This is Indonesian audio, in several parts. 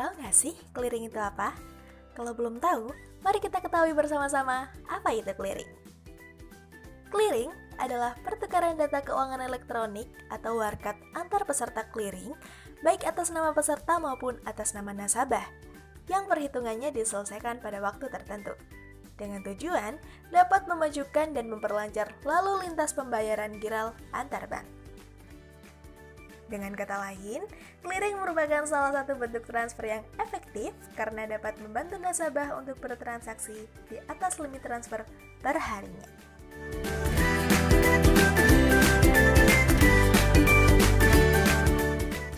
Tahu nggak sih clearing itu apa? Kalau belum tahu, mari kita ketahui bersama-sama apa itu clearing. Clearing adalah pertukaran data keuangan elektronik atau warkat antar peserta clearing, baik atas nama peserta maupun atas nama nasabah, yang perhitungannya diselesaikan pada waktu tertentu. Dengan tujuan dapat memajukan dan memperlancar lalu lintas pembayaran giral antar bank. Dengan kata lain, clearing merupakan salah satu bentuk transfer yang efektif karena dapat membantu nasabah untuk bertransaksi di atas limit transfer perharinya.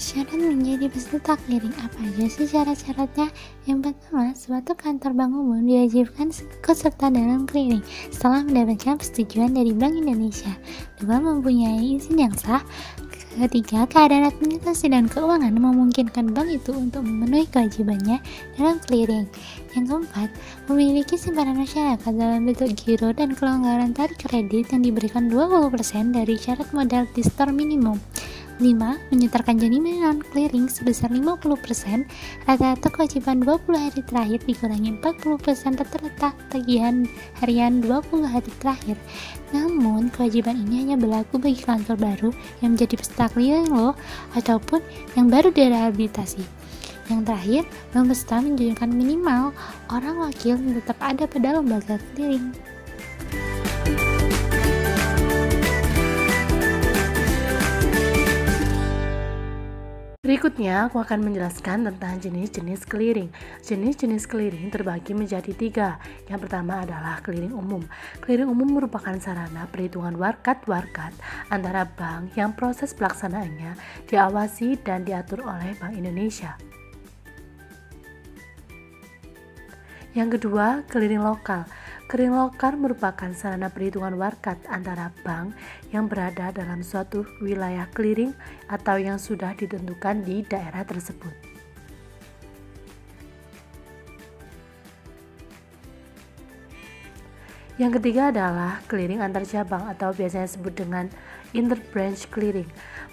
Syarat menjadi peserta clearing apa aja sih syarat-syaratnya? Yang pertama, suatu kantor bank umum diwajibkan ikut serta dalam clearing setelah mendapatkan persetujuan dari Bank Indonesia. Dua, mempunyai izin yang sah. Ketiga, keadaan administrasi dan keuangan memungkinkan bank itu untuk memenuhi kewajibannya dalam clearing. Yang keempat, memiliki simpanan masyarakat dalam bentuk giro dan kelonggaran tarik kredit yang diberikan 20% dari syarat modal di store minimum. 5. Menyetorkan jaminan clearing sebesar 50%, rata-rata kewajiban 20 hari terakhir dikurangi 40% rata-rata tagihan harian 20 hari terakhir. Namun, kewajiban ini hanya berlaku bagi kantor baru yang menjadi peserta clearing loh, ataupun yang baru direhabilitasi. Yang terakhir, bank peserta menunjukkan minimal orang wakil yang tetap ada pada lembaga clearing. Berikutnya, aku akan menjelaskan tentang jenis-jenis clearing. Jenis-jenis clearing terbagi menjadi 3. Yang pertama adalah clearing umum. Clearing umum merupakan sarana perhitungan warkat-warkat antara bank yang proses pelaksanaannya diawasi dan diatur oleh Bank Indonesia. Yang kedua, clearing lokal. Clearing lokal merupakan sarana perhitungan warkat antara bank yang berada dalam suatu wilayah clearing atau yang sudah ditentukan di daerah tersebut. Yang ketiga adalah clearing antar cabang atau biasanya disebut dengan interbranch clearing.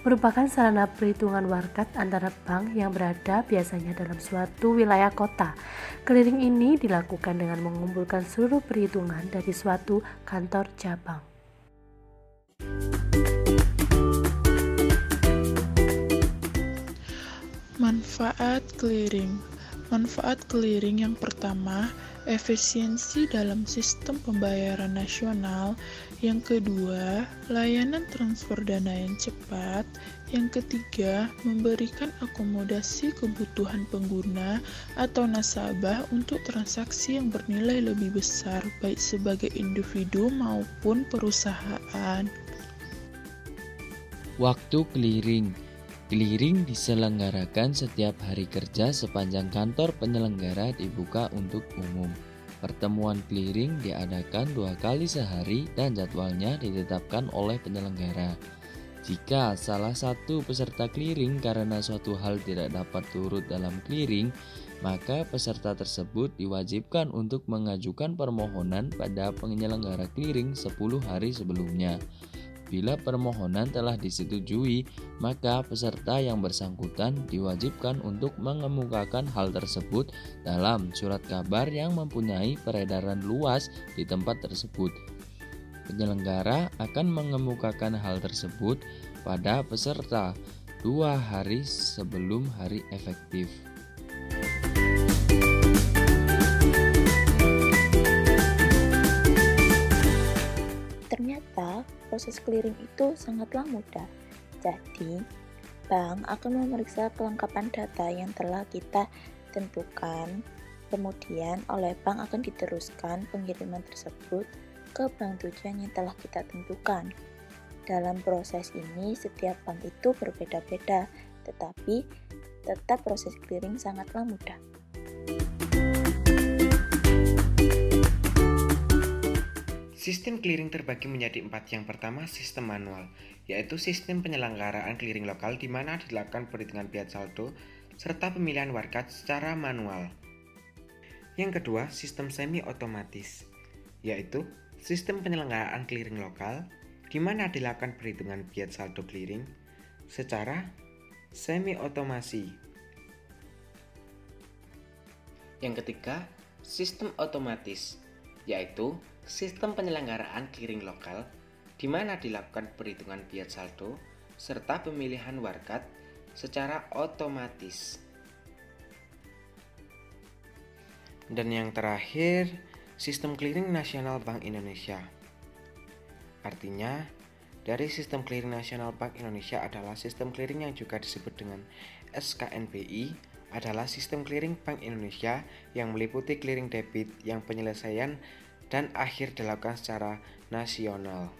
Merupakan sarana perhitungan warkat antara bank yang berada biasanya dalam suatu wilayah kota. Clearing ini dilakukan dengan mengumpulkan seluruh perhitungan dari suatu kantor cabang. Manfaat clearing. Manfaat clearing yang pertama, efisiensi dalam sistem pembayaran nasional. Yang kedua, layanan transfer dana yang cepat. Yang ketiga, memberikan akomodasi kebutuhan pengguna atau nasabah untuk transaksi yang bernilai lebih besar, baik sebagai individu maupun perusahaan. Waktu clearing. Clearing diselenggarakan setiap hari kerja sepanjang kantor penyelenggara dibuka untuk umum. Pertemuan clearing diadakan 2 kali sehari dan jadwalnya ditetapkan oleh penyelenggara. Jika salah satu peserta clearing karena suatu hal tidak dapat turut dalam clearing, maka peserta tersebut diwajibkan untuk mengajukan permohonan pada penyelenggara clearing 10 hari sebelumnya. Bila permohonan telah disetujui, maka peserta yang bersangkutan diwajibkan untuk mengemukakan hal tersebut dalam surat kabar yang mempunyai peredaran luas di tempat tersebut. Penyelenggara akan mengemukakan hal tersebut pada peserta 2 hari sebelum hari efektif. Ternyata proses clearing itu sangatlah mudah. Jadi, bank akan memeriksa kelengkapan data yang telah kita tentukan. Kemudian oleh bank akan diteruskan pengiriman tersebut ke bank tujuan yang telah kita tentukan. Dalam proses ini, setiap bank itu berbeda-beda, tetapi tetap proses clearing sangatlah mudah. Sistem clearing terbagi menjadi 4. Yang pertama, sistem manual, yaitu sistem penyelenggaraan clearing lokal di mana dilakukan perhitungan piat saldo serta pemilihan warkat secara manual. Yang kedua, sistem semi otomatis, yaitu sistem penyelenggaraan clearing lokal di mana dilakukan perhitungan piat saldo clearing secara semi otomasi. Yang ketiga, sistem otomatis, yaitu sistem penyelenggaraan clearing lokal di mana dilakukan perhitungan biaya saldo serta pemilihan warkat secara otomatis. Dan yang terakhir, sistem clearing nasional Bank Indonesia. Artinya, dari sistem clearing nasional Bank Indonesia adalah sistem clearing yang juga disebut dengan SKNBI, adalah sistem clearing Bank Indonesia yang meliputi clearing debit yang penyelesaian dan akhir dilakukan secara nasional.